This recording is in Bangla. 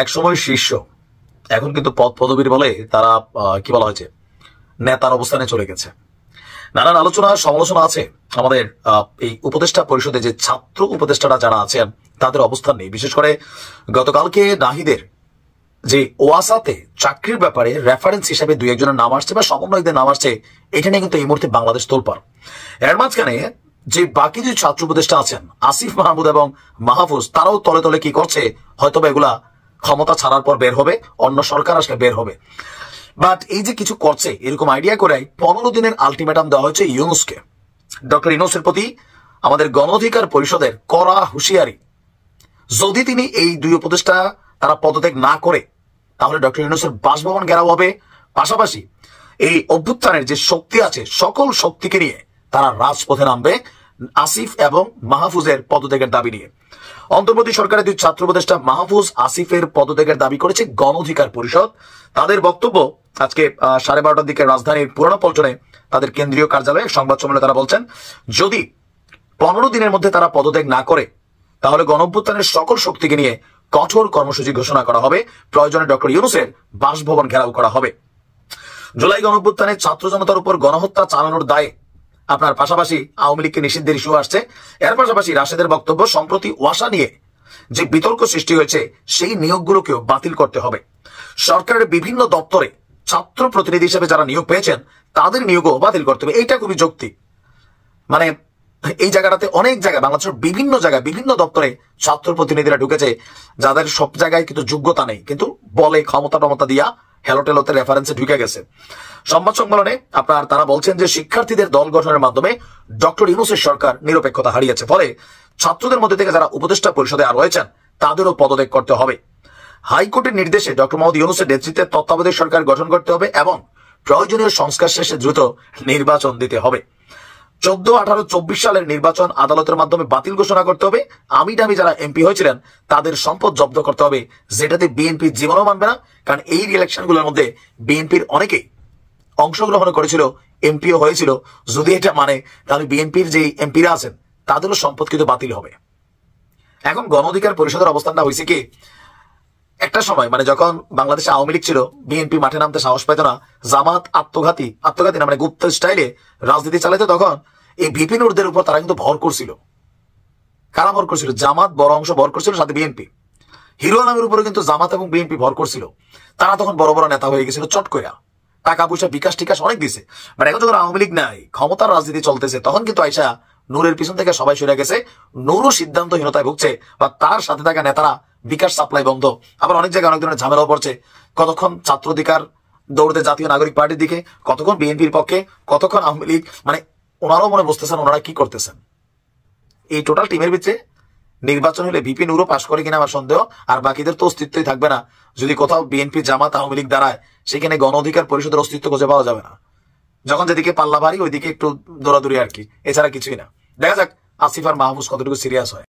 একসময় শীর্ষ, এখন কিন্তু পদ পদবীর বলে তারা কি বলা হয়েছে, নেতার অবস্থানে চলে গেছে। নানান আলোচনা সমালোচনা আছে আমাদের এই উপদেষ্টা পরিষদে যে ছাত্র উপদেষ্টারা যারা আছেন তাদের অবস্থান নেই। বিশেষ করে গতকালকে নাহিদের যে ওয়াসাতে চাকরির ব্যাপারে রেফারেন্স হিসেবে দুই একজনের নাম আসছে বা সমন্বয়কদের নাম আসছে, এটা নিয়ে কিন্তু এই মুহূর্তে বাংলাদেশ তোলপাড়। এর মাঝখানে যে বাকি যে ছাত্র উপদেষ্টা আছেন আসিফ মাহমুদ এবং মাহফুজ, তারাও তলে তলে কি করছে, হয়তো এগুলা ক্ষমতা ছাড়ার পর বের হবে, অন্য সরকার আসলে বের হবে। বাট এই যে কিছু করছে এরকম আইডিয়া করে 15 দিনের আলটিমেটাম দেওয়া হয়েছে ইউনুসকে। ডক্টর ইউনুসের প্রতি আমাদের গণ অধিকার পরিষদের কড়া হুঁশিয়ারি, যদি তিনি এই দুই উপদেষ্টা তারা পদত্যাগ না করে তাহলে ডক্টর ইউনুসের বাসভবন ঘেরাও হবে। পাশাপাশি এই অভ্যুত্থানের যে শক্তি আছে সকল শক্তিকে নিয়ে তারা রাজপথে নামবে আসিফ এবং মাহফুজের পদত্যাগের দাবি নিয়ে। অন্তর্বর্তী সরকারের দুই ছাত্র উপদেষ্টা মাহফুজ আসিফের পদত্যাগের দাবি করেছে গণ অধিকার পরিষদ। তাদের বক্তব্য আজকে 12:30টার দিকে রাজধানীর পুরনো পল্টনে তাদের কেন্দ্রীয় কার্যালয়ে সংবাদ সম্মেলনে তারা বলছেন, যদি 15 দিনের মধ্যে তারা পদত্যাগ না করে তাহলে গণঅভ্যুত্থানের সকল শক্তিকে নিয়ে কঠোর কর্মসূচি ঘোষণা করা হবে, প্রয়োজনে ডক্টর ইউনুসের বাসভবন ঘেরাও করা হবে। জুলাই গণঅভ্যুত্থানে ছাত্র জনতার উপর গণহত্যা চালানোর দায়ে আপনার পাশাপাশি আওয়ামী লীগকে নিষিদ্ধের ইস্যু আসছে। এর পাশাপাশি রাশেদের বক্তব্য, সম্প্রতি ওয়াসা নিয়ে যে বিতর্ক সৃষ্টি হয়েছে সেই নিয়োগগুলোকেও বাতিল করতে হবে। সরকারের বিভিন্ন দপ্তরে ছাত্র প্রতিনিধি হিসেবে যারা নিয়োগ পেয়েছেন তাদের নিয়োগও বাতিল করতে হবে। এইটা খুবই যৌক্তিক। মানে এই জায়গাটাতে অনেক জায়গায় বাংলাদেশের বিভিন্ন জায়গায় বিভিন্ন দপ্তরে ছাত্র প্রতিনিধিরা ঢুকেছে যাদের সব জায়গায় কিন্তু যোগ্যতা নেই, কিন্তু বলে ক্ষমতা দিয়া হেলোটেলোতে রেফারেন্সে ঢুকে গেছে। সংবাদ সম্মেলনে আপনার তারা বলছেন যে শিক্ষার্থীদের দল গঠনের মাধ্যমে ডক্টর ইউনুসের সরকার নিরপেক্ষতা হারিয়েছে, ফলে ছাত্রদের মধ্যে থেকে যারা উপদেষ্টা পরিষদে আর রয়েছেন তাদেরও পদত্যাগ করতে হবে। হাইকোর্টের নির্দেশে ডক্টর মোহাম্মদ ইউনুসের নেতৃত্বে তত্ত্বাবধায়ক সরকার গঠন করতে হবে এবং প্রয়োজনীয় সংস্কার শেষে দ্রুত নির্বাচন দিতে হবে। 14, 18, 24 সালের নির্বাচন আদালতের মাধ্যমে বাতিল ঘোষণা করতে হবে। আমি যারা এমপি হয়েছিলেন তাদের সম্পদ জব্দ করতে হবে, যেটাতে বিএনপি জীবনও মানবে না। কারণ এই ইলেকশনগুলোর মধ্যে বিএনপির অনেকেই অংশগ্রহণ করেছিল, এমপিও হয়েছিল। যদি এটা মানে তাহলে বিএনপির যে এমপিরা আছেন তাদেরও সম্পদ কিন্তু বাতিল হবে। এখন গণ অধিকার পরিষদের অবস্থানটা হয়েছে কি, একটা সময় মানে যখন বাংলাদেশে আওয়ামী লীগ ছিল, বিএনপি মাঠে নামতে সাহস পেত না, জামাত আত্মঘাতী না মানে গুপ্ত স্টাইলে রাজনীতি চালাইতো, তখন এই ভিপি নুরদের উপর তারা কিন্তু ভর করছিল। কারা ভর করছিল? জামাত বড় অংশ ভর করছিল, সাথে বিএনপি। হিরো নামের উপরে কিন্তু জামাত এবং বিএনপি ভর করছিল। তারা তখন বড় বড় নেতা হয়ে গেছিল চট কইরা, টাকা পয়সা বিকাশ টিকাশ অনেক দিছে। বাট এখন যখন আওয়ামী লীগ নাই, ক্ষমতার রাজনীতি চলতেছে, তখন কিন্তু আইসা নূরের পিছন থেকে সবাই সরে গেছে। নূরও সিদ্ধান্তহীনতায় ভুগছে বা তার সাথে থাকা নেতারা বিকাশ সাপ্লাই বন্ধ। আবার অনেক জায়গায় অনেক ধরনের ঝামেলাও পড়ছে, কতক্ষণ ছাত্র অধিকার দৌড়তে জাতীয় নাগরিক পার্টির দিকে, কতক্ষণ বিএনপির পক্ষে, কতক্ষণ আওয়ামী লীগ। মানে ওনারাও মনে বুঝতেছেন ওনারা কি করতেছেন। এই টোটাল টিমের ভিতরে নির্বাচন হলে ভিপি নুরও পাশ করে কিনা আমার সন্দেহ, আর বাকিদের তো অস্তিত্বই থাকবে না। যদি কোথাও বিএনপি জামাত আওয়ামী লীগ দাঁড়ায়, সেখানে গণ অধিকার পরিষদের অস্তিত্ব খুঁজে পাওয়া যাবে না। যখন যেদিকে পাল্লা ভারী ওইদিকে একটু দৌড়াদৌড়ি আর কি, এছাড়া কিছুই না। দেখা যাক আসিফ আর মাহফুজ কতটুকু সিরিয়াস হয়।